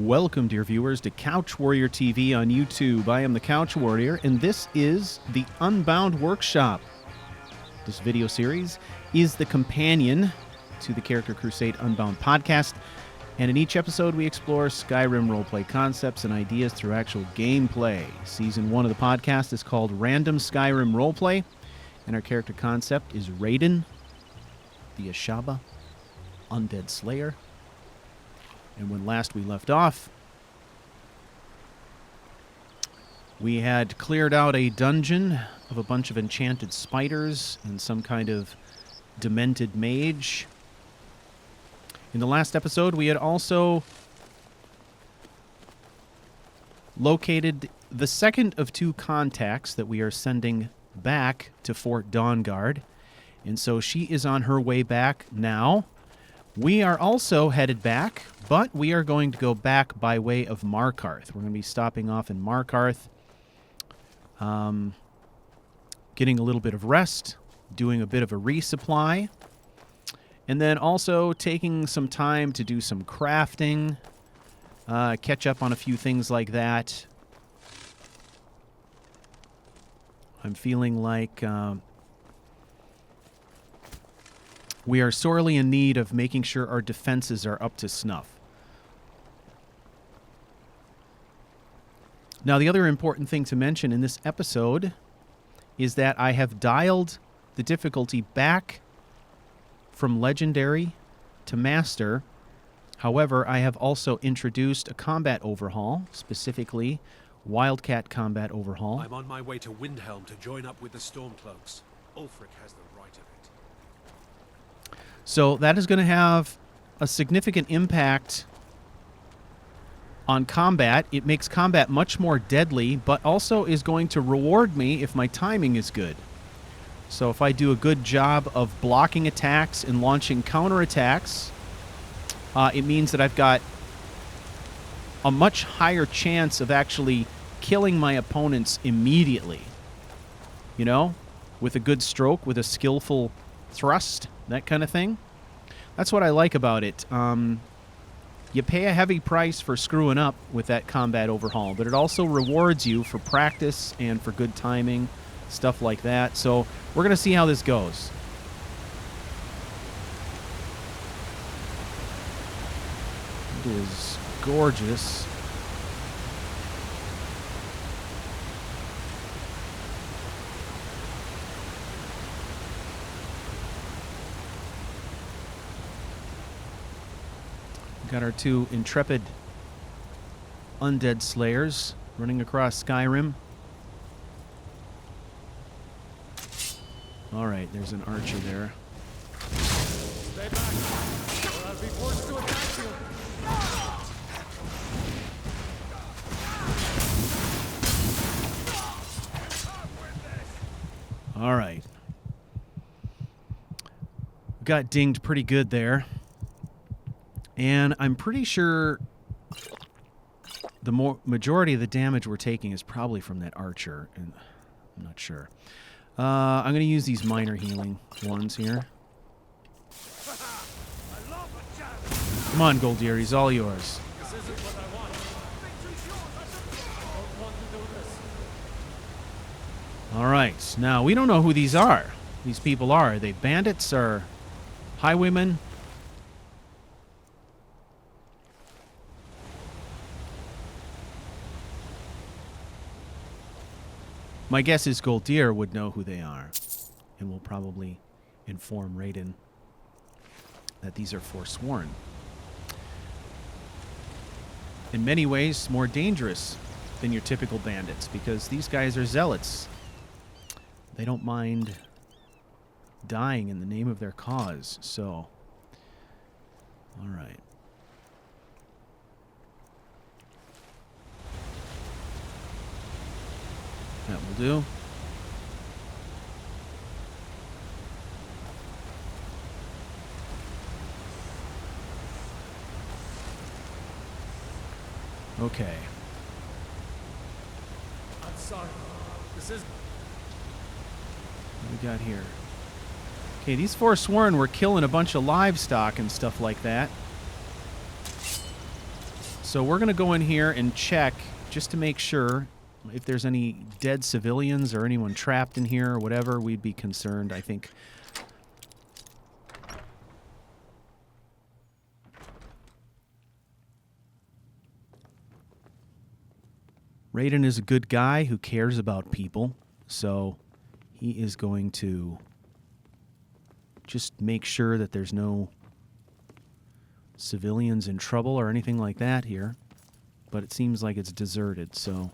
Welcome, dear viewers, to Couch Warrior TV on YouTube. I am the Couch Warrior, and this is the Unbound Workshop. This video series is the companion to the Character Crusade Unbound podcast, and in each episode we explore Skyrim roleplay concepts and ideas through actual gameplay. Season 1 of the podcast is called Random Skyrim Roleplay, and our character concept is Raiden, the Ashaba, Undead Slayer. And when last we left off, we had cleared out a dungeon of a bunch of enchanted spiders and some kind of demented mage. In the last episode, we had also located the second of two contacts that we are sending back to Fort Dawnguard. And so she is on her way back now. We are also headed back, but we are going to go back by way of Markarth. We're going to be stopping off in Markarth, getting a little bit of rest, doing a bit of a resupply, and then also taking some time to do some crafting, catch up on a few things like that. I'm feeling like we are sorely in need of making sure our defenses are up to snuff. Now, the other important thing to mention in this episode is that I have dialed the difficulty back from Legendary to Master. However, I have also introduced a combat overhaul, specifically Wildcat combat overhaul. I'm on my way to Windhelm to join up with the Stormcloaks. Ulfric has the right of it. So that is going to have a significant impact on combat. It makes combat much more deadly, but also is going to reward me if my timing is good. So if I do a good job of blocking attacks and launching counterattacks, it means that I've got a much higher chance of actually killing my opponents immediately. You know, with a good stroke, with a skillful thrust, that kind of thing. That's what I like about it. You pay a heavy price for screwing up with that combat overhaul, but it also rewards you for practice and for good timing, stuff like that. So we're going to see how this goes. It is gorgeous. Got our two intrepid undead slayers running across Skyrim. All right, there's an archer there. Stay back, or I'll be forced to attack you. All right. Got dinged pretty good there. And I'm pretty sure the majority of the damage we're taking is probably from that archer. And I'm not sure. I'm going to use these minor healing ones here. Come on, Goldier, he's all yours. This isn't what I want. I don't want to do this. All right. Now, we don't know who these are. These people are. Are they bandits or highwaymen? My guess is Goldier would know who they are, and will probably inform Raiden that these are Forsworn. In many ways, more dangerous than your typical bandits, because these guys are zealots. They don't mind dying in the name of their cause, so... All right. That will do. Okay. I'm sorry. This is... What do we got here? Okay, these Forsworn were killing a bunch of livestock and stuff like that. So we're going to go in here and check just to make sure if there's any dead civilians or anyone trapped in here or whatever. We'd be concerned, I think. Raiden is a good guy who cares about people, so he is going to just make sure that there's no civilians in trouble or anything like that here. But it seems like it's deserted, so...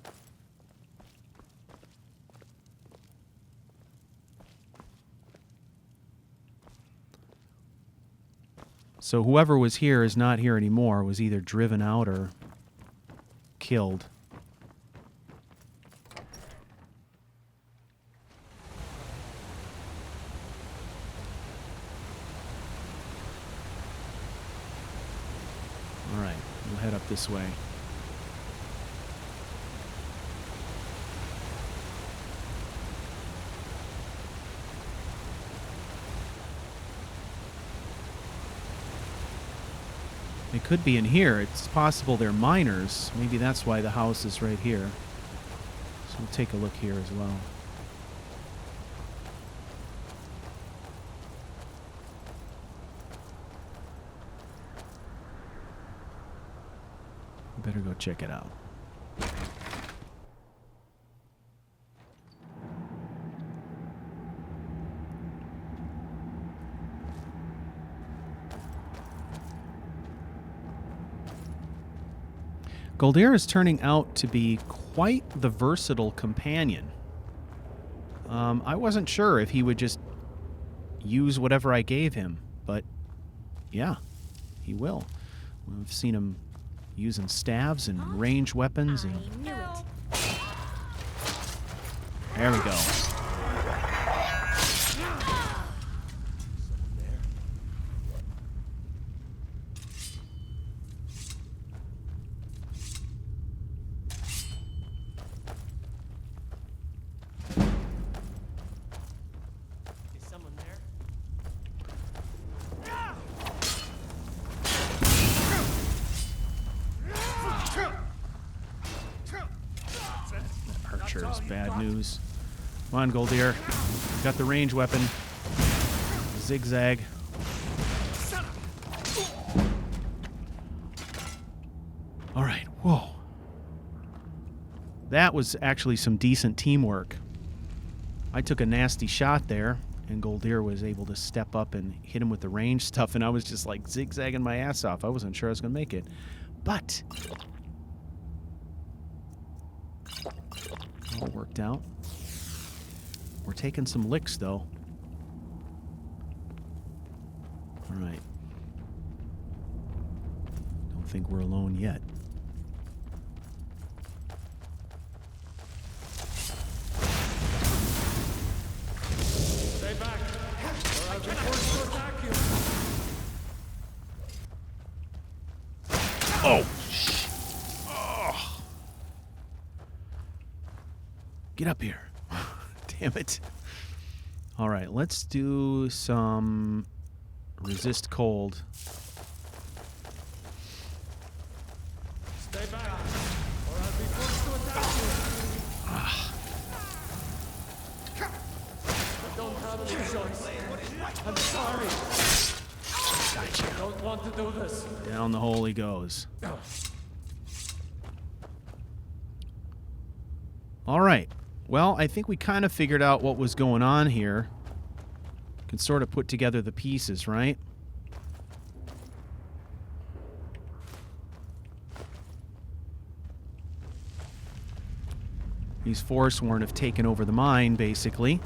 So whoever was here is not here anymore, was either driven out or killed. All right, we'll head up this way. They could be in here. It's possible they're miners. Maybe that's why the house is right here. So we'll take a look here as well. We better go check it out. Goldir is turning out to be quite the versatile companion. I wasn't sure if he would just use whatever I gave him, but yeah, he will. We've seen him using staves and range weapons. And I knew it. there we go. Archer is bad news. Come on, Goldir. Got the range weapon. Zigzag. All right. Whoa. That was actually some decent teamwork. I took a nasty shot there, and Goldir was able to step up and hit him with the range stuff, and I was just like zigzagging my ass off. I wasn't sure I was going to make it. But all worked out. We're taking some licks, though. All right. Don't think we're alone yet. Stay back, or I'll be forced to attack you. Oh, shit. Oh. Get up here. Damn it. All right, let's do some resist cold. Stay back, or I'll be forced to attack you. I don't have any choice. I'm sorry. I don't want to do this. Down the hole he goes. All right. Well, I think we kind of figured out what was going on here. Can sort of put together the pieces, right? These Forsworn have taken over the mine, basically.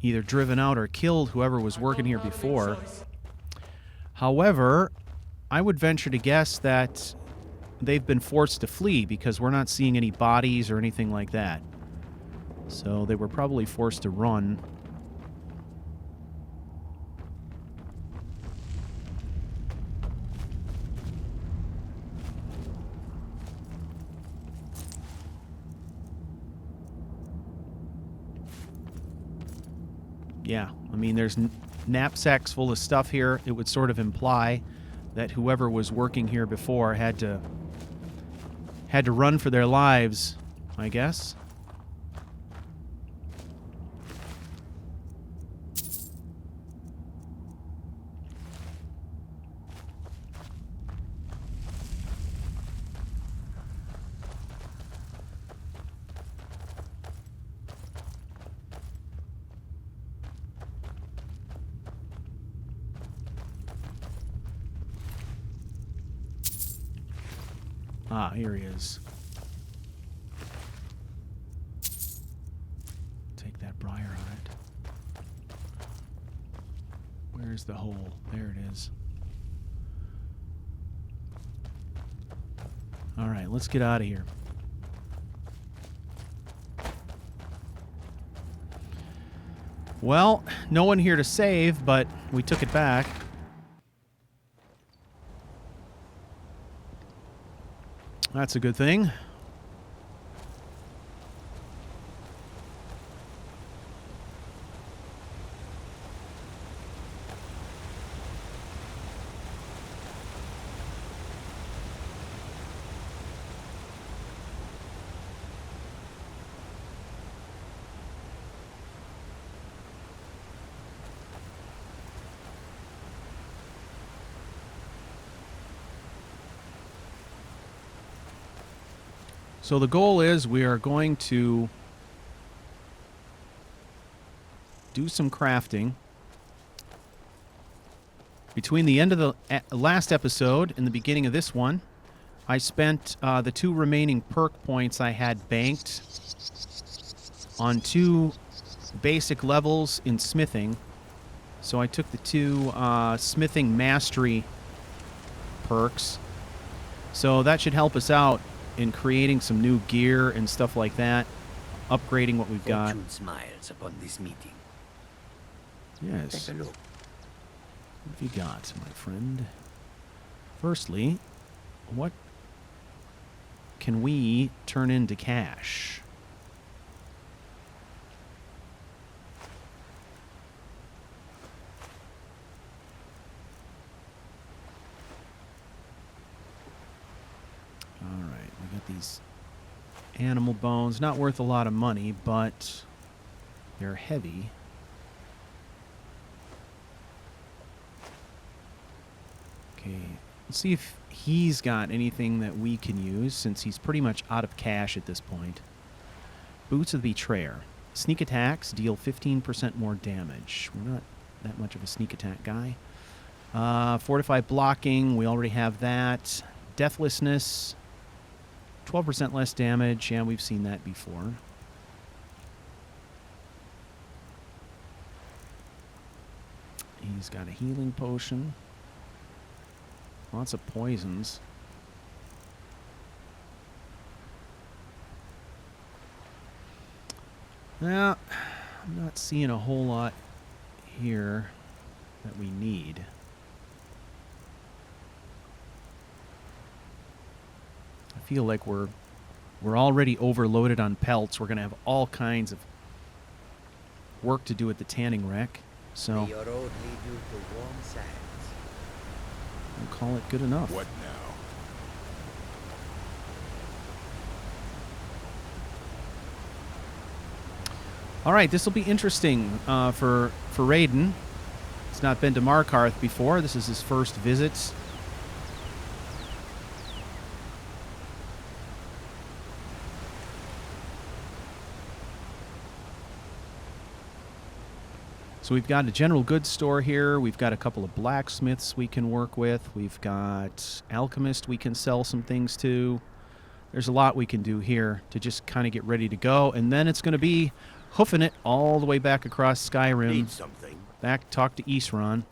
Either driven out or killed whoever was working here before. However, I would venture to guess that they've been forced to flee because we're not seeing any bodies or anything like that. So they were probably forced to run. Yeah, I mean, there's knapsacks full of stuff here. It would sort of imply that whoever was working here before had to run for their lives, I guess. Ah, here he is. Take that briar on it. Where's the hole? There it is. All right, let's get out of here. Well, no one here to save, but we took it back. That's a good thing. So the goal is we are going to do some crafting. Between the end of the last episode and the beginning of this one, I spent the 2 remaining perk points I had banked on 2 basic levels in smithing. So I took the 2 smithing mastery perks. So that should help us out in creating some new gear and stuff like that, upgrading what we've got. Fortune smiles upon this meeting. Yes. Take a look. What have you got, my friend? Firstly, what can we turn into cash? All right, we got these animal bones. Not worth a lot of money, but they're heavy. Okay, let's see if he's got anything that we can use, since he's pretty much out of cash at this point. Boots of the Betrayer. Sneak attacks deal 15% more damage. We're not that much of a sneak attack guy. Fortified blocking, we already have that. Deathlessness, 12% less damage. Yeah, we've seen that before. He's got a healing potion. Lots of poisons. Now, I'm not seeing a whole lot here that we need. I feel like we're already overloaded on pelts. We're going to have all kinds of work to do at the tanning wreck. So May your road lead you to warm sands. we'll call it good enough. What now? All right, this will be interesting for Raiden. He's not been to Markarth before. This is his first visit. So we've got a general goods store here. We've got a couple of blacksmiths we can work with. We've got alchemist we can sell some things to. There's a lot we can do here to just kind of get ready to go. And then it's going to be hoofing it all the way back across Skyrim. Need something? Back, talk to Isran.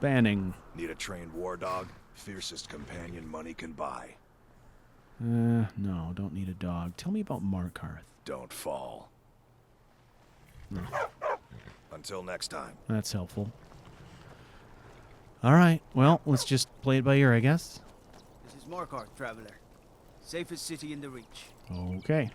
Banning. Need a trained war dog? Fiercest companion money can buy. No, don't need a dog. Tell me about Markarth. Don't fall. No. Until next time. That's helpful. All right. Well, let's just play it by ear, I guess. This is Markarth, traveler. Safest city in the Reach. Okay.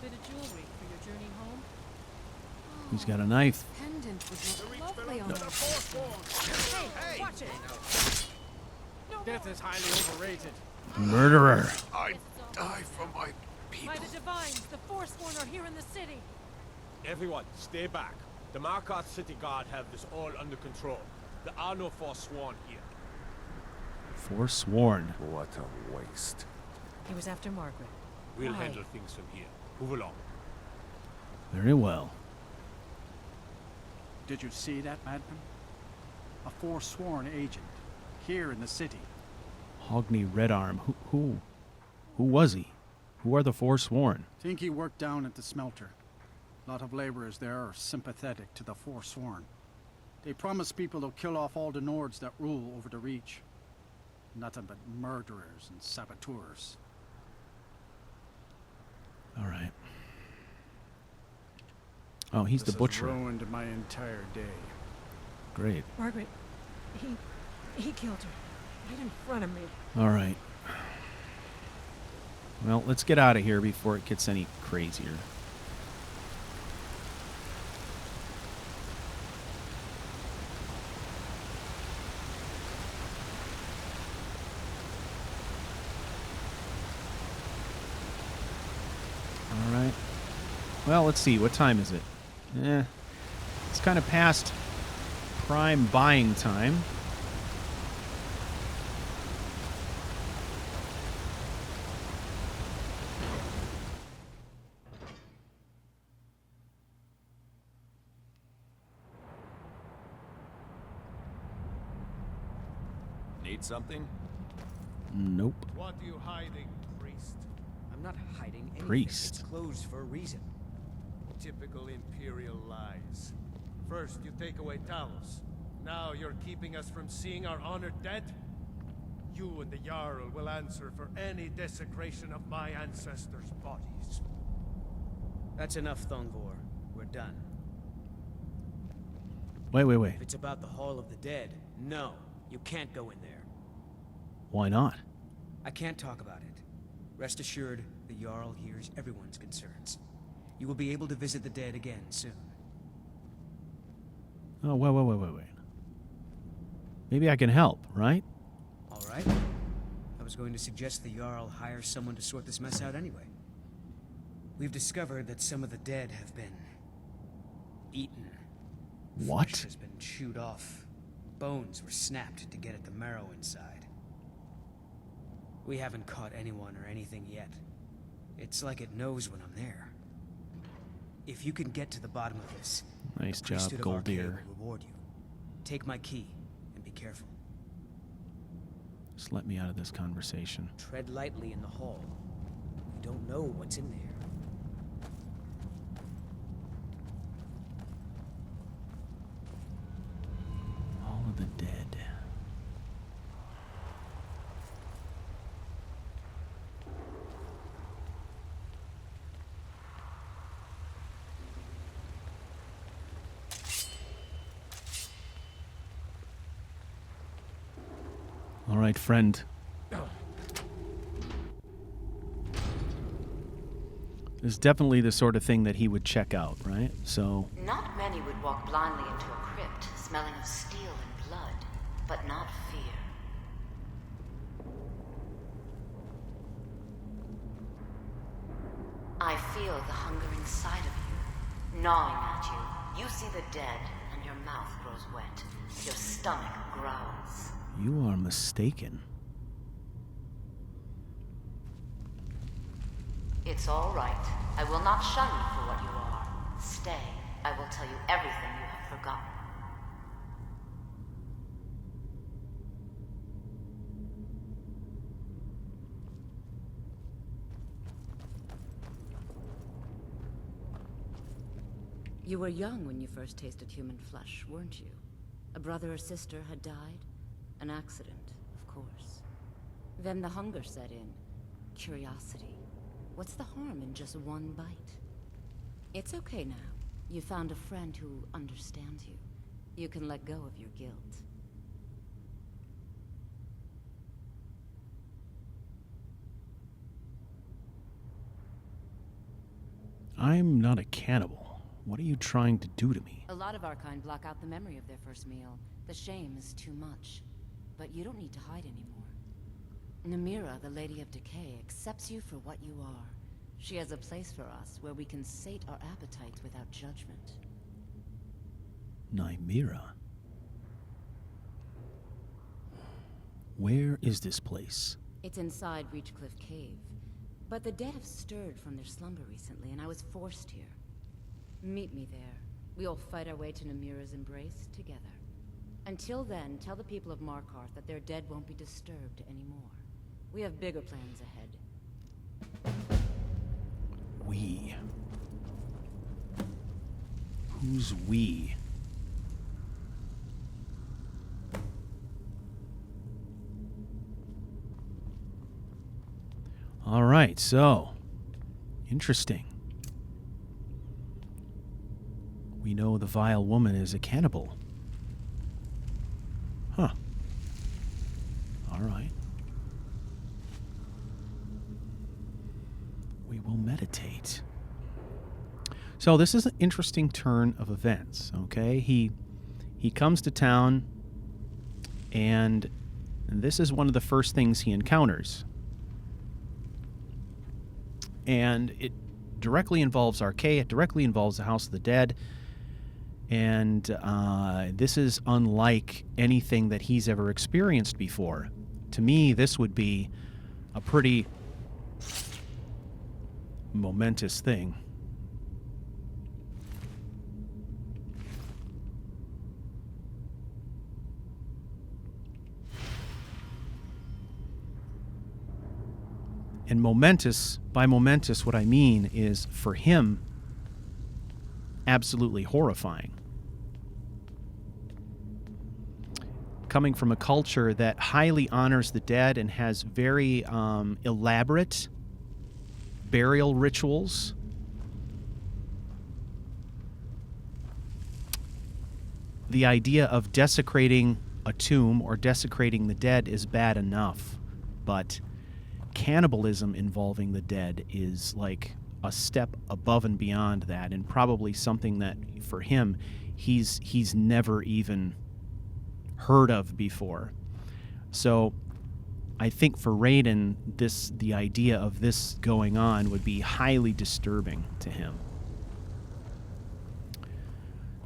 Bit of jewelry for your journey home? He's got a knife. Pendant would look lovely on her. Hey, watch it! Death is highly overrated. Murderer. I die for my people. By the divines, the Forsworn are here in the city. Everyone, stay back. The Markarth City Guard have this all under control. There are no Forsworn here. Forsworn. What a waste. He was after Margaret. We'll Why? handle things from here. Move along. Very well. Did you see that, madman? A forsworn agent, here in the city. Hogni Redarm. Who was he? Who are the Forsworn? Think he worked down at the smelter. A lot of laborers there are sympathetic to the forsworn. They promise people they'll kill off all the Nords that rule over the Reach. Nothing but murderers and saboteurs. All right. Oh, he's the butcher. This has ruined my entire day. Great. Margaret, he killed her. Right in front of me. All right. Well, let's get out of here before it gets any crazier. All right. Well, let's see. What time is it? It's kind of past prime buying time. Need something? Nope. What are you hiding, priest? I'm not hiding anything. Priest. It's closed for a reason. Typical Imperial lies. First, you take away Talos. Now you're keeping us from seeing our honored dead? You and the Jarl will answer for any desecration of my ancestors' bodies. That's enough, Thongvor. We're done. Wait. If it's about the Hall of the Dead, no, you can't go in there. Why not? I can't talk about it. Rest assured, the Jarl hears everyone's concerns. You will be able to visit the dead again soon. Oh, wait. Maybe I can help, right? All right. I was going to suggest the Jarl hire someone to sort this mess out anyway. We've discovered that some of the dead have been eaten. What? Flesh has been chewed off. Bones were snapped to get at the marrow inside. We haven't caught anyone or anything yet. It's like it knows when I'm there. If you can get to the bottom of this, Nice the job, priesthood of Goldear. Arcade will reward you. Take my key and be careful. Just let me out of this conversation. Tread lightly in the hall. You don't know what's in there. All of the dead. All right, friend. This is definitely the sort of thing that he would check out, right? So, Not many would walk blindly into a crypt, smelling of steel and blood, but not fear. I feel the hunger inside of you, gnawing at you. You see the dead, and your mouth grows wet. Your stomach growls. you are mistaken. It's all right. I will not shun you for what you are. Stay. I will tell you everything you have forgotten. You were young when you first tasted human flesh, weren't you? A brother or sister had died? An accident, of course. Then the hunger set in. Curiosity. What's the harm in just one bite? It's okay now. You found a friend who understands you. You can let go of your guilt. I'm not a cannibal. What are you trying to do to me? A lot of our kind block out the memory of their first meal. The shame is too much. But you don't need to hide anymore. Namira, the Lady of Decay, accepts you for what you are. She has a place for us where we can sate our appetites without judgment. Nymira. Where is this place? It's inside Reachcliff Cave. But the dead have stirred from their slumber recently, and I was forced here. Meet me there. We'll fight our way to Namira's embrace together. Until then, tell the people of Markarth that their dead won't be disturbed anymore. We have bigger plans ahead. We. Who's we? All right, so interesting. We know the vile woman is a cannibal. Huh. All right. We will meditate. So this is an interesting turn of events, okay? He comes to town, and this is one of the first things he encounters. And it directly involves Archaea, it directly involves the House of the Dead, and this is unlike anything that he's ever experienced before. To me, this would be a pretty momentous thing. And momentous, by momentous, what I mean is, for him, absolutely horrifying. Coming from a culture that highly honors the dead and has very elaborate burial rituals. The idea of desecrating a tomb or desecrating the dead is bad enough, but cannibalism involving the dead is like a step above and beyond that, and probably something that for him he's never even heard of before. So I think for Raiden, the idea of this going on would be highly disturbing to him.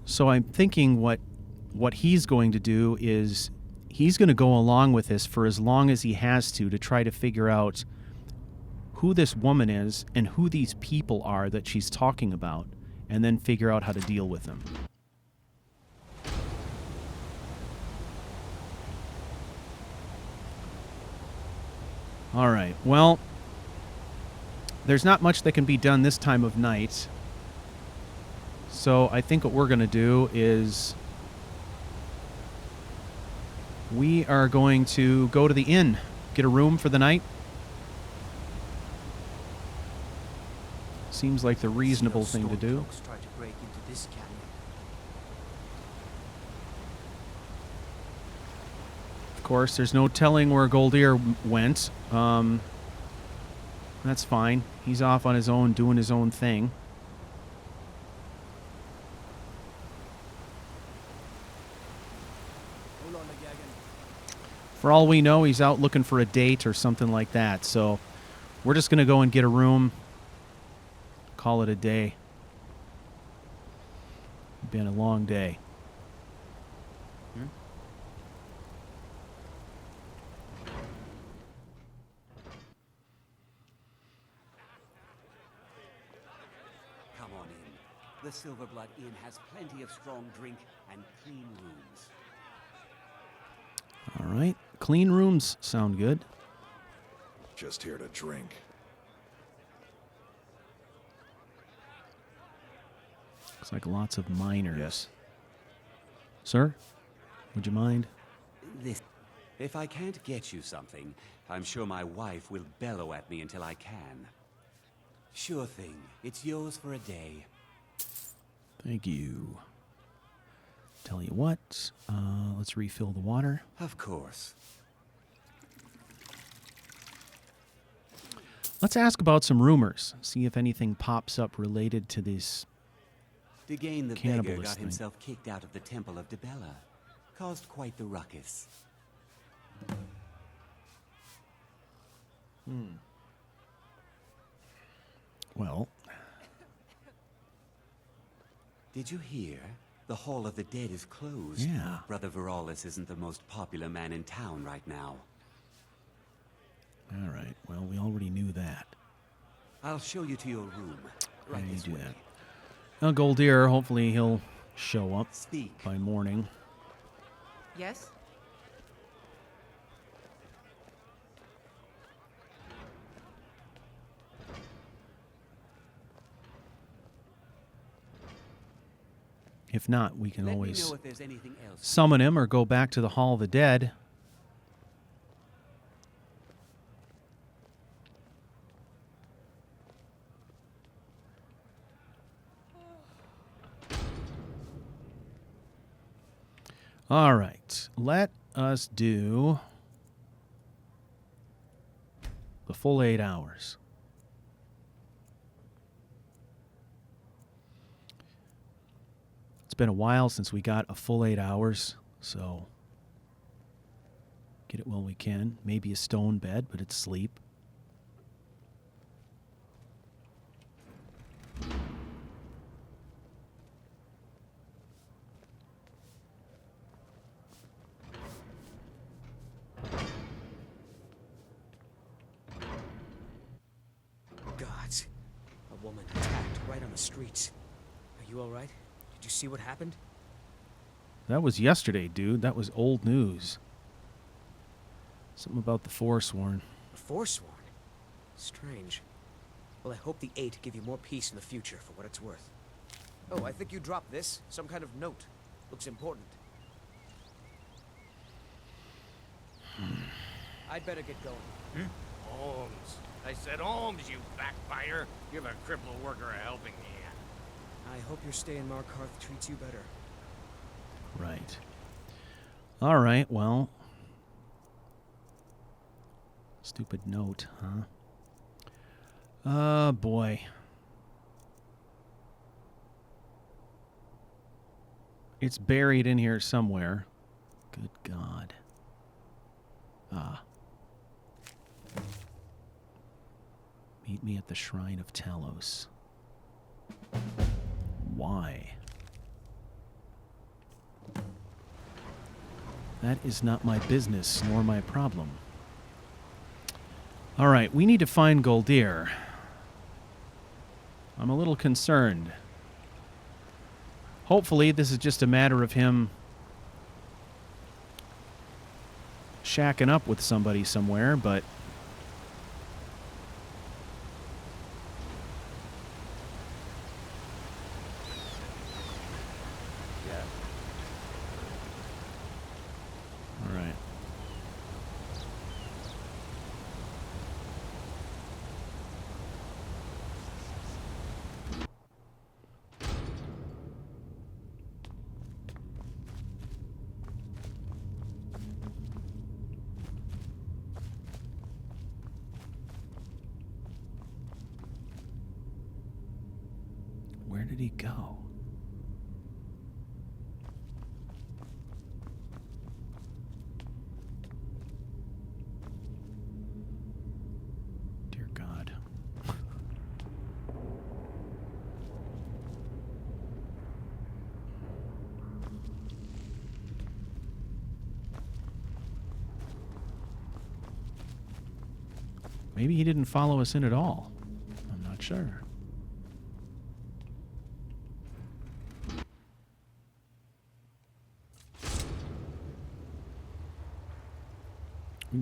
So I'm thinking what he's going to do is he's going to go along with this for as long as he has to try to figure out who this woman is and who these people are that she's talking about, and then figure out how to deal with them. All right, well, there's not much that can be done this time of night. So I think what we're going to do is we are going to go to the inn, get a room for the night. Seems like the reasonable thing to do. Try to break into this canyon. Of course, there's no telling where Goldear went. That's fine. He's off on his own, doing his own thing. For all we know, he's out looking for a date or something like that. So we're just going to go and get a room. Call it a day. Been a long day. Come on in. The Silverblood Inn has plenty of strong drink and clean rooms. All right. Clean rooms sound good. Just here to drink. Looks like lots of miners. Yes. Sir, would you mind? This If I can't get you something, I'm sure my wife will bellow at me until I can. Sure thing. It's yours for a day. Thank you. Tell you what, let's refill the water. Of course. Let's ask about some rumors. See if anything pops up related to this. Degain the beggar Cannibalist got thing. himself kicked out of the Temple of Dibella. Caused quite the ruckus. Well, Did you hear? The Hall of the Dead is closed. Yeah. Brother Veralis isn't the most popular man in town right now. all right. Well, we already knew that. I'll show you to your room. How Right do you this do way. that? Now, Goldir, hopefully he'll show up Speak. by morning. Yes? If not, we can Let me always know if there's anything else. summon him or go back to the Hall of the Dead. All right, let us do the full 8 hours. It's been a while since we got a full 8 hours, so get it while we can. Maybe a stone bed, but it's sleep. Gods. A woman attacked right on the streets. Are you alright? Did you see what happened? That was yesterday, dude. That was old news. Something about the Forsworn. A Forsworn? Strange. Well, I hope the Eight give you more peace in the future, for what it's worth. Oh, I think you dropped this. Some kind of note. Looks important. I'd better get going. Holmes. I said Holmes, you backbiter. Give a crippled worker a helping hand. I hope your stay in Markarth treats you better. Right. All right, well. Stupid note, huh? Oh, boy. It's buried in here somewhere. Good God. Ah. Meet me at the Shrine of Talos. Why? That is not my business, nor my problem. All right, we need to find Goldir. I'm a little concerned. Hopefully, this is just a matter of him shacking up with somebody somewhere, but Yeah. all right. Where did he go? Dear God. Maybe he didn't follow us in at all. I'm not sure.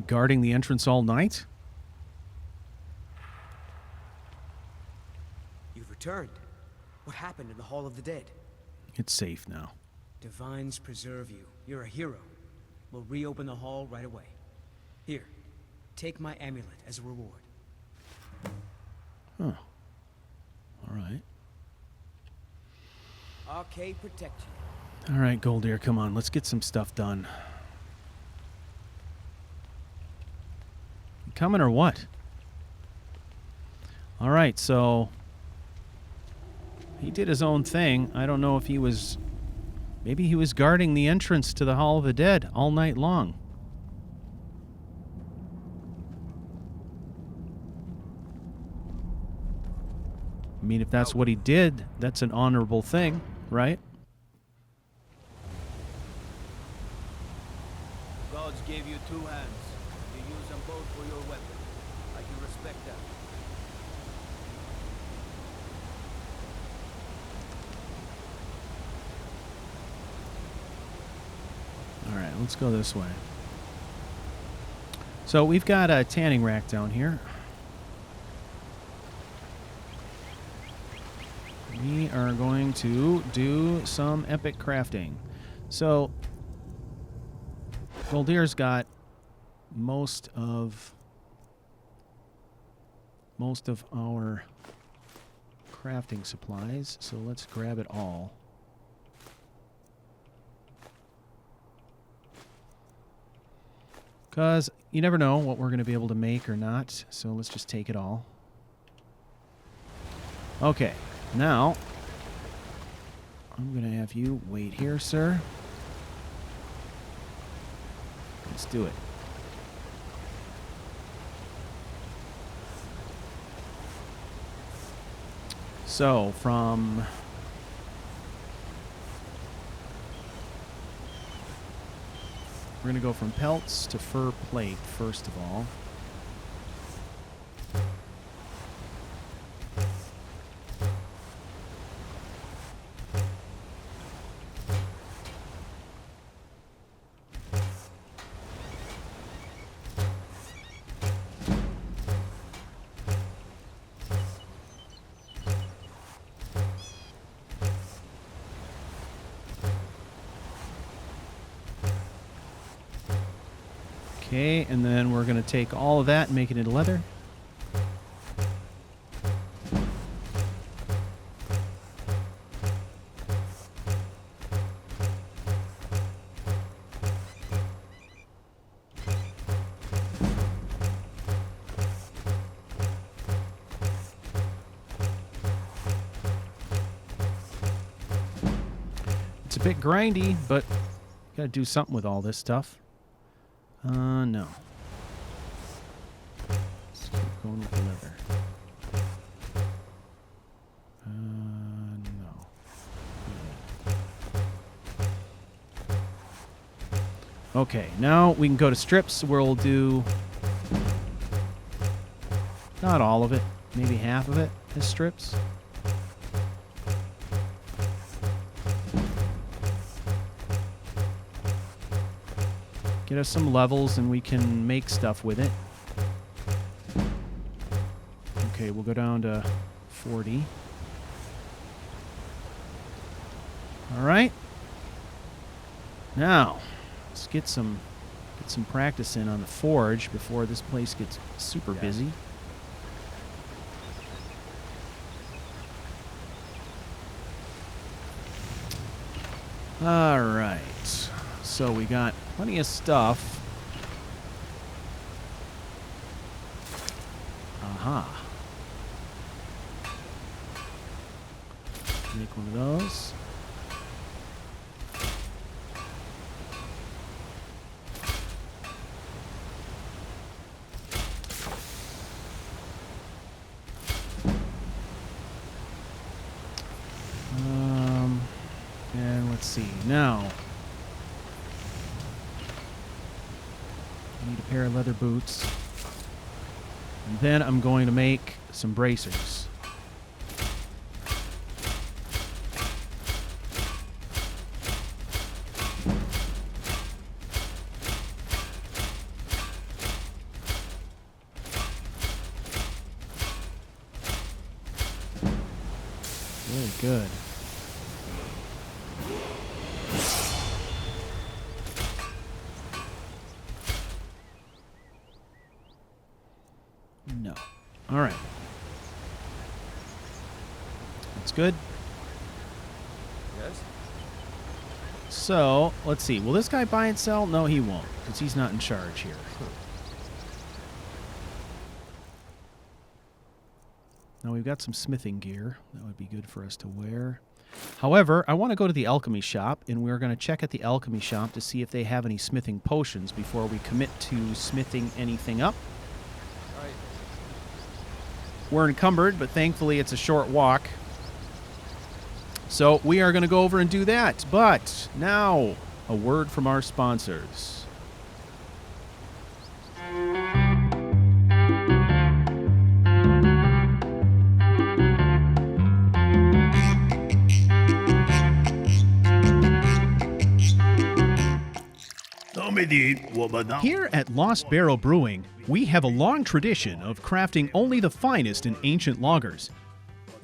Guarding the entrance all night? You've returned. What happened in the Hall of the Dead? It's safe now. Divines preserve you. You're a hero. We'll reopen the hall right away. Here, take my amulet as a reward. Huh. All right. Arcade protect you. All right, Goldear, come on. Let's get some stuff done. You coming or what? All right, so he did his own thing. I don't know if he was... Maybe he was guarding the entrance to the Hall of the Dead all night long. I mean, if that's what he did, that's an honorable thing, right? Gods gave you two hands. You use them both for your weapon. I can respect that. All right, let's go this way. So we've got a tanning rack down here. We are going to do some epic crafting. So Goldear's got most of our crafting supplies, so let's grab it all. Because you never know what we're going to be able to make or not, so let's just take it all. Okay, now I'm going to have you wait here, sir. Let's do it. So, from... We're going to go from pelts to fur plate, first of all. Okay, and then we're going to take all of that and make it into leather. It's a bit grindy, but got to do something with all this stuff. No. Let's keep going with the leather. No. Okay, now we can go to strips where we'll do not all of it, maybe half of it as strips. Get us some levels and we can make stuff with it. Okay, we'll go down to 40. All right. Now, let's get some practice in on the forge before this place gets super busy. All right. So we got plenty of stuff. Aha. Make one of those. And let's see. Now, I need a pair of leather boots. And then I'm going to make some bracers. Very good. That's good. Yes? So, let's see. Will this guy buy and sell? No, he won't, because he's not in charge here. Now, we've got some smithing gear. That would be good for us to wear. However, I want to go to the alchemy shop, and we're going to check at the alchemy shop to see if they have any smithing potions before we commit to smithing anything up. Right. We're encumbered, but thankfully it's a short walk. So we are going to go over and do that. But now, a word from our sponsors. Here at Lost Barrel Brewing, we have a long tradition of crafting only the finest in ancient lagers.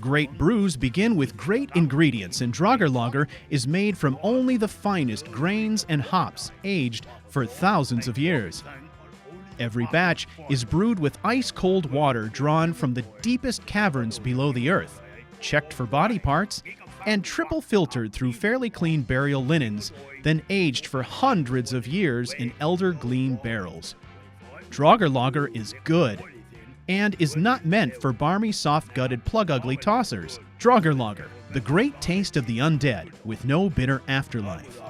Great brews begin with great ingredients, and Draugr Lager is made from only the finest grains and hops, aged for thousands of years. Every batch is brewed with ice-cold water drawn from the deepest caverns below the earth, checked for body parts, and triple filtered through fairly clean burial linens, then aged for hundreds of years in elder gleam barrels. Draugr Lager is good, and is not meant for barmy, soft-gutted, plug-ugly tossers. Draugr Lager, the great taste of the undead, with no bitter afterlife.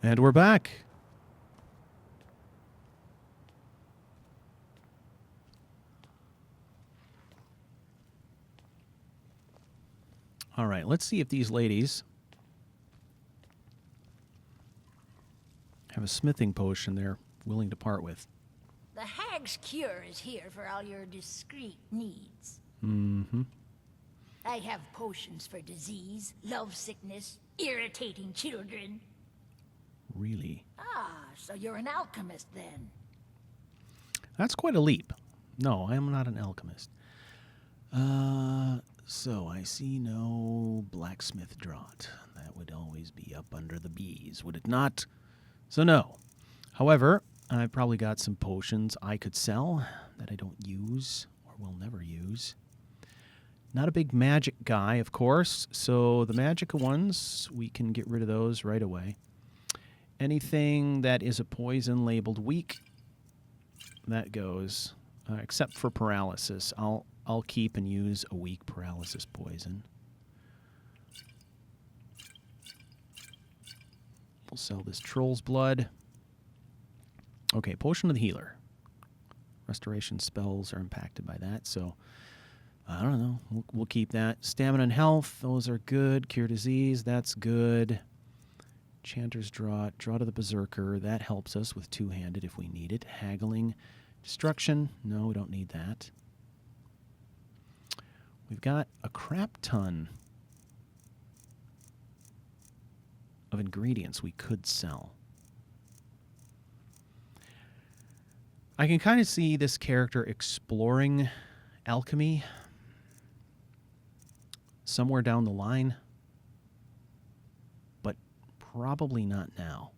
And we're back. All right, let's see if these ladies have a smithing potion they're willing to part with. The Hag's Cure is here for all your discreet needs. Mm-hmm. I have potions for disease, love sickness, irritating children. Really? Ah, so you're an alchemist then. That's quite a leap. No, I am not an alchemist. So I see no blacksmith draught. That would always be up under the bees, would it not? So no. However, I've probably got some potions I could sell that I don't use or will never use. Not a big magic guy, of course, so the magic ones, we can get rid of those right away. Anything that is a poison labeled weak, that goes, except for paralysis. I'll keep and use a weak paralysis poison. We'll sell this troll's blood. Okay, potion of the healer. Restoration spells are impacted by that, so I don't know. We'll keep that. Stamina and health, those are good. Cure disease, that's good. Chanter's Draught, Draught of the Berserker, that helps us with two-handed if we need it. Haggling, Destruction, no, we don't need that. We've got a crap ton of ingredients we could sell. I can kind of see this character exploring alchemy somewhere down the line, but probably not now.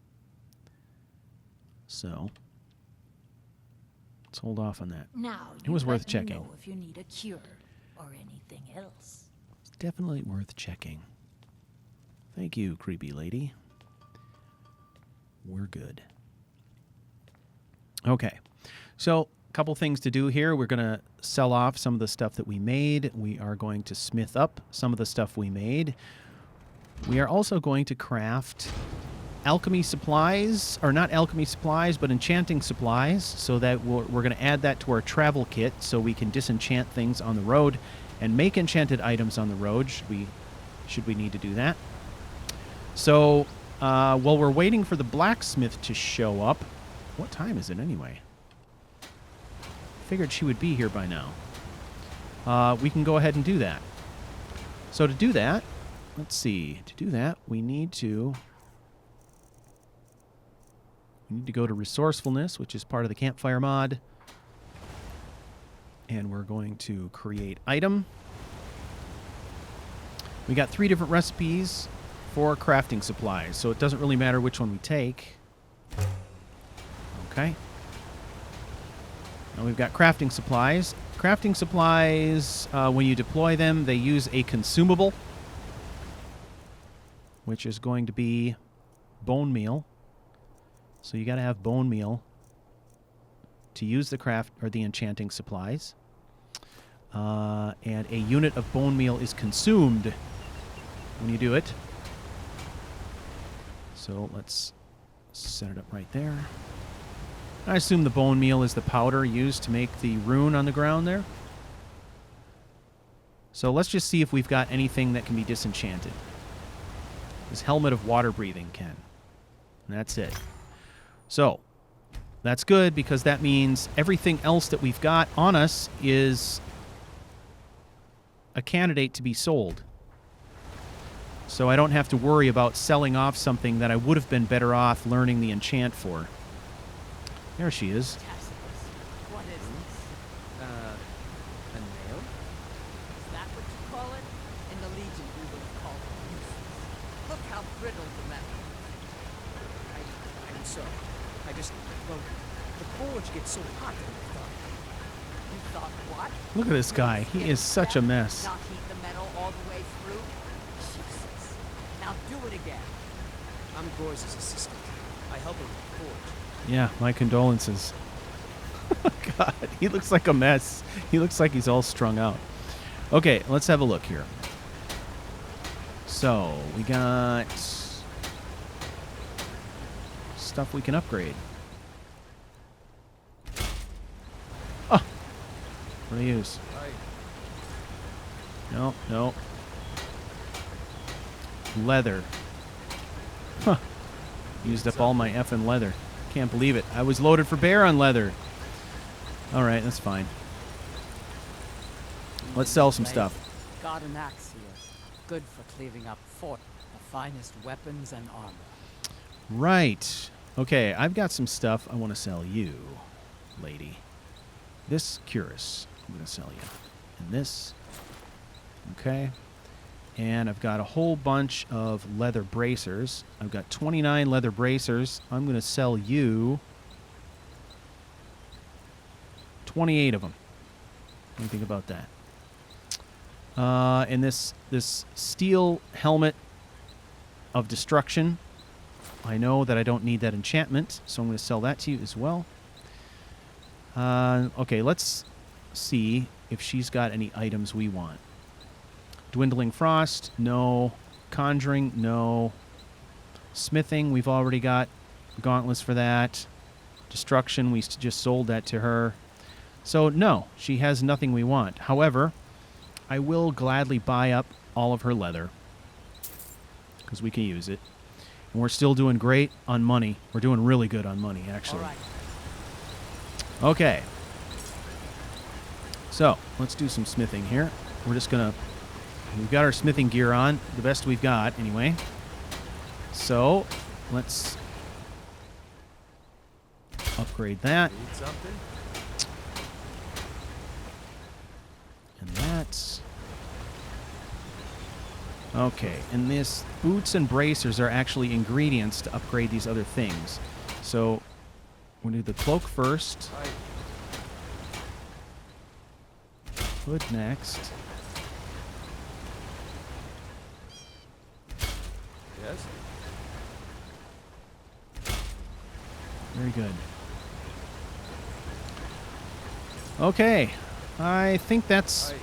So let's hold off on that. Now, it was worth let me checking. know if you need a cure or anything else. It's definitely worth checking. Thank you, creepy lady. We're good. Okay. So, a couple things to do here. We're going to sell off some of the stuff that we made. We are going to smith up some of the stuff we made. We are also going to craft alchemy supplies, or not alchemy supplies, but enchanting supplies, so that we're going to add that to our travel kit so we can disenchant things on the road and make enchanted items on the road should we need to do that. So, while we're waiting for the blacksmith to show up, what time is it anyway? Figured she would be here by now. We can go ahead and do that. So to do that, let's see. To do that, we need to go to resourcefulness, which is part of the campfire mod. And we're going to create item. We got 3 different recipes for crafting supplies, so it doesn't really matter which one we take. Okay. Now we've got crafting supplies. Crafting supplies, when you deploy them, they use a consumable, which is going to be bone meal. So you got to have bone meal to use the craft or the enchanting supplies. And a unit of bone meal is consumed when you do it. So let's set it up right there. I assume the bone meal is the powder used to make the rune on the ground there. So let's just see if we've got anything that can be disenchanted. This helmet of water breathing can. And that's it. So that's good because that means everything else that we've got on us is a candidate to be sold. So I don't have to worry about selling off something that I would have been better off learning the enchant for. There she is. What is this? A nail? Is that what you call it? In the Legion, we would have called it useless. Look how brittle the metal. I'm sorry. Well, the forge gets so hot that I thought. You thought what? Look at this guy. He is such a mess. Not heat the metal all the way through? Jesus. Now do it again. I'm Groy's assistant. I help him with the forge. Yeah, my condolences. God, he looks like a mess. He looks like he's all strung out. Okay, let's have a look here. So, we got stuff we can upgrade. Oh! What do I use? No, no. Leather. Huh. Used up all my effing leather. Can't believe it. I was loaded for bear on leather. Alright, that's fine. Let's sell some stuff. Got an axe here. Good for cleaving up fort. The finest weapons and armor. Right. Okay, I've got some stuff I want to sell you, lady. This cuirass, I'm going to sell you. And this. Okay. And I've got a whole bunch of leather bracers. I've got 29 leather bracers. I'm going to sell you 28 of them. What do you think about that? And this steel helmet of destruction. I know that I don't need that enchantment, so I'm going to sell that to you as well. Okay, let's see if she's got any items we want. Dwindling Frost, no. Conjuring, no. Smithing, we've already got gauntlets for that. Destruction, we just sold that to her. So, no, she has nothing we want. However, I will gladly buy up all of her leather because we can use it. And we're still doing great on money. We're doing really good on money, actually. All right. Okay. So, let's do some smithing here. We're just going to... We've got our smithing gear on, the best we've got, anyway. So, let's upgrade that. Need something? And that's... Okay, and this boots and bracers are actually ingredients to upgrade these other things. So, we'll do the cloak first. Hood next. Yes? Very good. Okay. I think that's...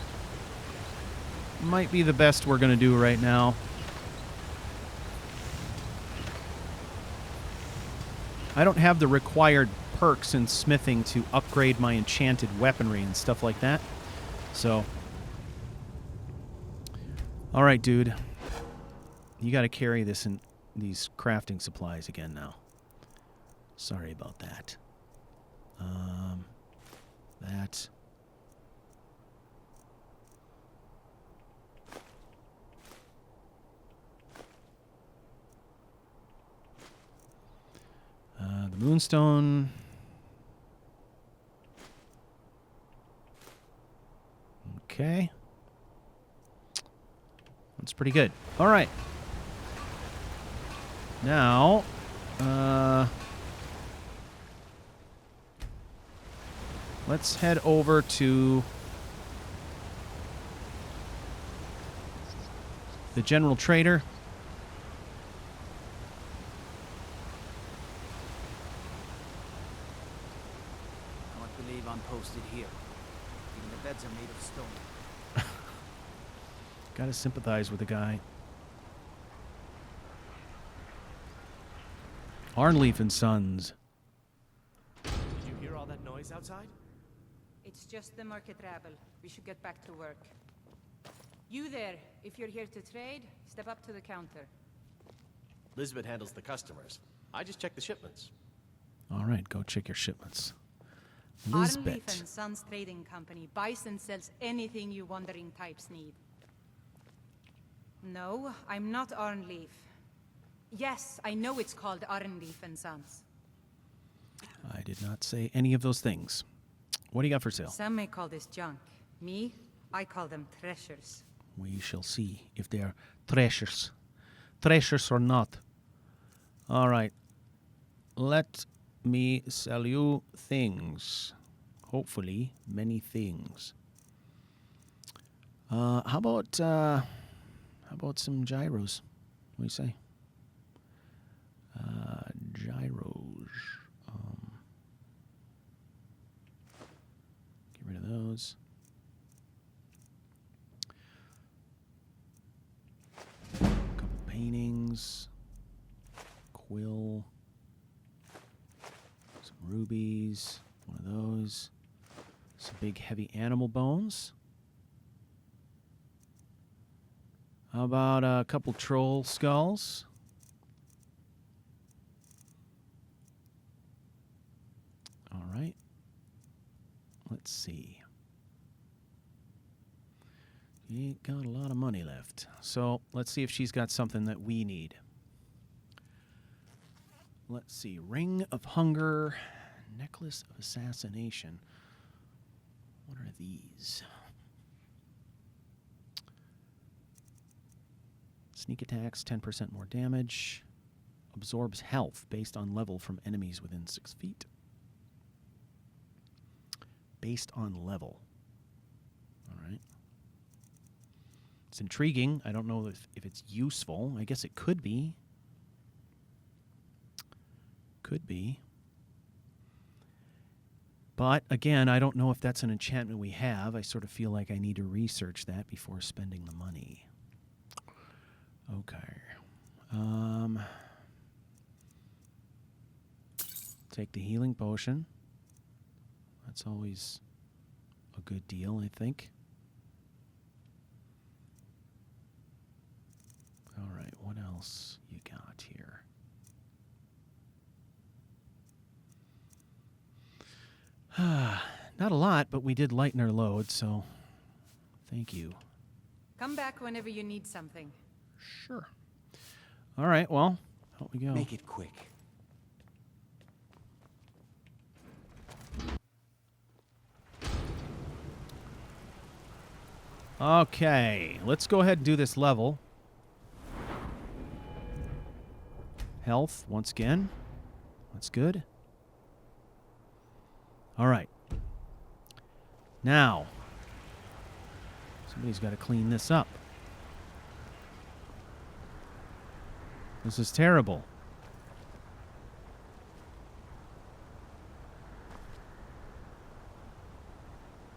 might be the best we're going to do right now. I don't have the required perks in smithing to upgrade my enchanted weaponry and stuff like that. So... Alright, dude. You got to carry this in these crafting supplies again now. Sorry about that. That. The moonstone. Okay. That's pretty good. All right. Now, let's head over to the general trader. I don't believe I'm posted here. Even the beds are made of stone. Gotta sympathize with the guy. Arnleaf and Sons. Did you hear all that noise outside? It's just the market rabble. We should get back to work. You there, if you're here to trade, step up to the counter. Lisbeth handles the customers. I just check the shipments. All right, go check your shipments. Arnleaf Lisbeth. and Sons Trading Company buys and sells anything you wandering types need. No, I'm not Arnleaf. Yes, I know it's called Arnleaf and Sons. I did not say any of those things. What do you got for sale? Some may call this junk. Me, I call them treasures. We shall see if they are treasures. Treasures or not. All right. Let me sell you things. Hopefully, many things. How about some gyros? What do you say? Gyros. Get rid of those. Couple paintings. Quill. Some rubies. One of those. Some big heavy animal bones. How about a couple troll skulls? All right. Let's see. You ain't got a lot of money left. So let's see if she's got something that we need. Let's see. Ring of Hunger. Necklace of Assassination. What are these? Sneak attacks, 10% more damage. Absorbs health based on level from enemies within 6 feet. Based on level. All right. It's intriguing. I don't know if it's useful. I guess it could be. Could be. But, again, I don't know if that's an enchantment we have. I sort of feel like I need to research that before spending the money. Okay. Take the healing potion. That's always a good deal, I think. All right, what else you got here? Not a lot, but we did lighten our load, so thank you. Come back whenever you need something. Sure. All right, well, out we go. Make it quick. Okay, let's go ahead and do this level. Health, once again. That's good. All right. Now, somebody's got to clean this up. This is terrible.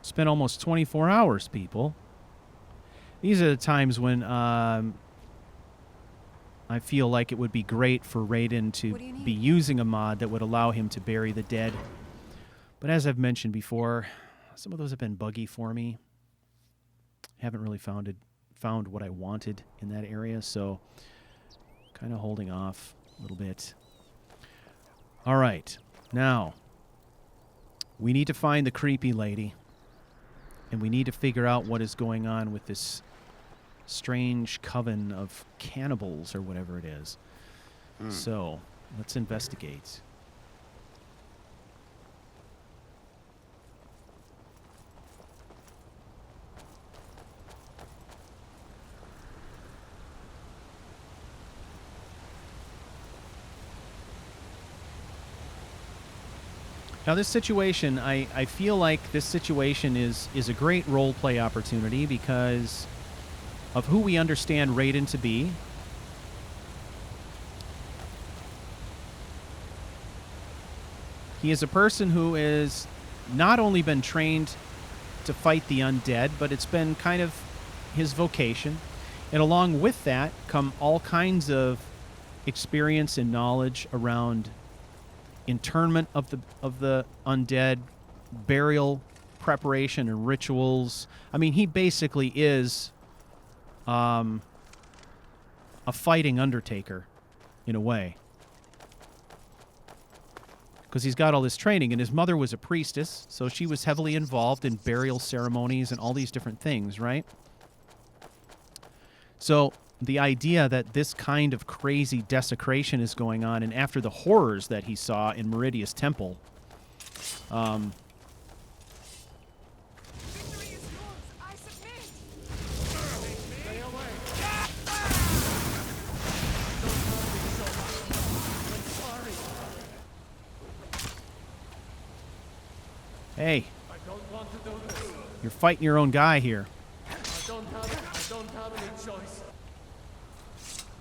Spent almost 24 hours, people. These are the times when I feel like it would be great for Raiden to be using a mod that would allow him to bury the dead. But as I've mentioned before, some of those have been buggy for me. Haven't really found what I wanted in that area, so kind of holding off a little bit. All right, now we need to find the creepy lady, and we need to figure out what is going on with this strange coven of cannibals or whatever it is. So let's investigate. Now, this situation, I feel like this situation is a great role play opportunity because of who we understand Raiden to be. He is a person who has not only been trained to fight the undead, but it's been kind of his vocation. And along with that come all kinds of experience and knowledge around internment of the undead, burial preparation and rituals. I mean, he basically is a fighting undertaker in a way. Because he's got all this training, and his mother was a priestess, so she was heavily involved in burial ceremonies and all these different things, right? So the idea that this kind of crazy desecration is going on, and after the horrors that he saw in Meridia's temple, Victory is yours. I submit. Stay away! I'm sorry. hey, I don't want to do this. you're fighting your own guy here. I don't have any choice.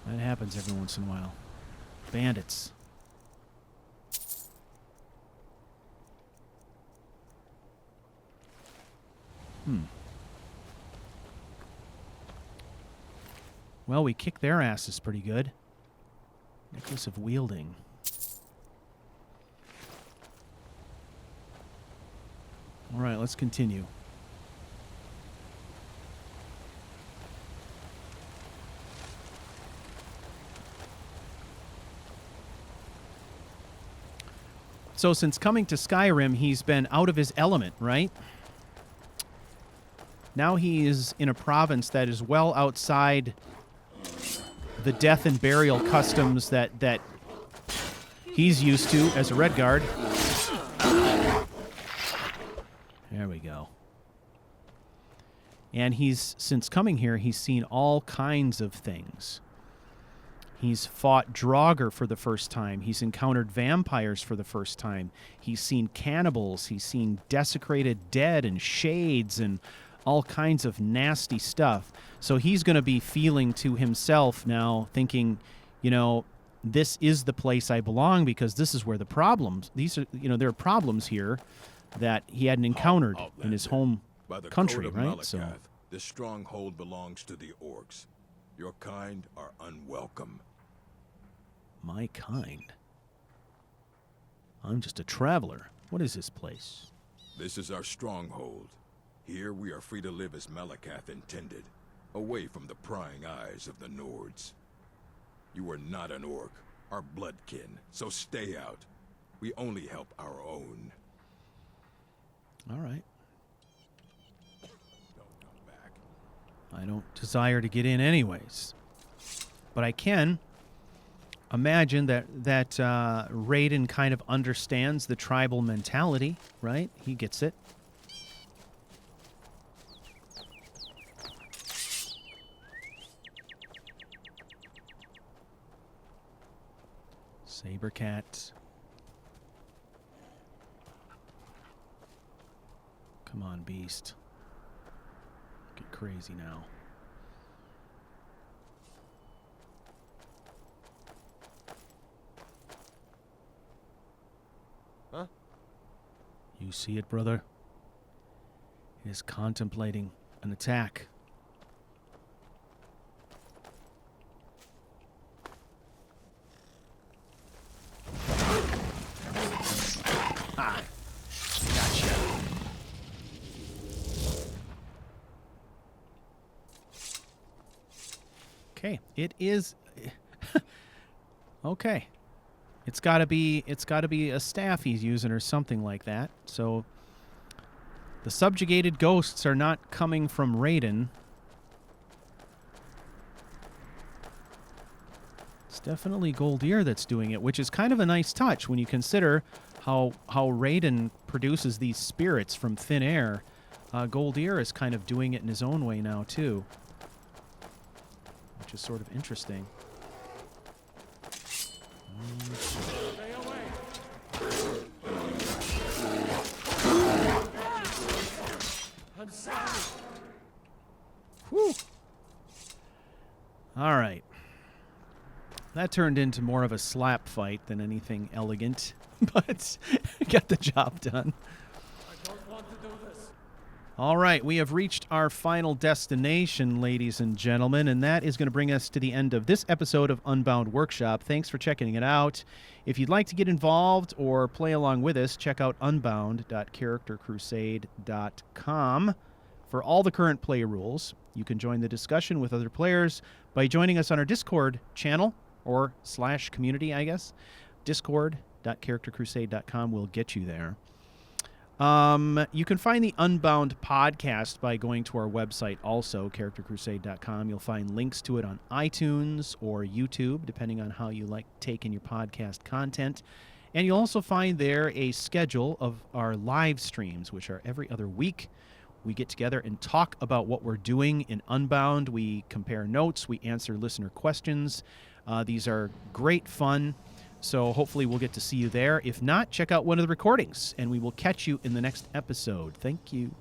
That happens every once in a while. Bandits. Well, we kicked their asses pretty good. Necklace of Wielding. All right, let's continue. So since coming to Skyrim, he's been out of his element, right? Now he is in a province that is well outside the death and burial customs that he's used to as a Redguard. There we go. And since coming here, he's seen all kinds of things. He's fought Draugr for the first time. He's encountered vampires for the first time. He's seen cannibals. He's seen desecrated dead and shades and all kinds of nasty stuff. So he's going to be feeling to himself now, thinking, you know, this is the place I belong because this is where the problems, there are problems here that he hadn't encountered in his home By the country, code of right? Markarth, So this stronghold belongs to the orcs. Your kind are unwelcome. my kind. I'm just a traveler. What is this place? This is our stronghold. Here we are free to live as Malakath intended, away from the prying eyes of the Nords. You are not an orc, our bloodkin, so stay out. We only help our own. All right. Don't come back. I don't desire to get in anyways. But I can imagine that Raiden kind of understands the tribal mentality, right? He gets it. Sabercat. Come on, beast. Get crazy now. Huh? You see it, brother? It is contemplating an attack. Ah, gotcha. Okay, it is. Okay, it's got to be a staff he's using or something like that. So the subjugated ghosts are not coming from Raiden. It's definitely Goldir that's doing it, which is kind of a nice touch when you consider how Raiden produces these spirits from thin air. Goldir is kind of doing it in his own way now too, which is sort of interesting. Stay away! All right. That turned into more of a slap fight than anything elegant, but got the job done. I don't want to do this. All right, we have reached our final destination, ladies and gentlemen, and that is going to bring us to the end of this episode of Unbound Workshop. Thanks for checking it out. If you'd like to get involved or play along with us, check out unbound.charactercrusade.com for all the current play rules. You can join the discussion with other players by joining us on our Discord channel or /community, I guess. Discord.charactercrusade.com will get you there. You can find the Unbound podcast by going to our website also, charactercrusade.com. You'll find links to it on iTunes or YouTube, depending on how you like taking your podcast content. And you'll also find there a schedule of our live streams, which are every other week. We get together and talk about what we're doing in Unbound. We compare notes. We answer listener questions. These are great fun. So hopefully we'll get to see you there. If not, check out one of the recordings, and we will catch you in the next episode. Thank you.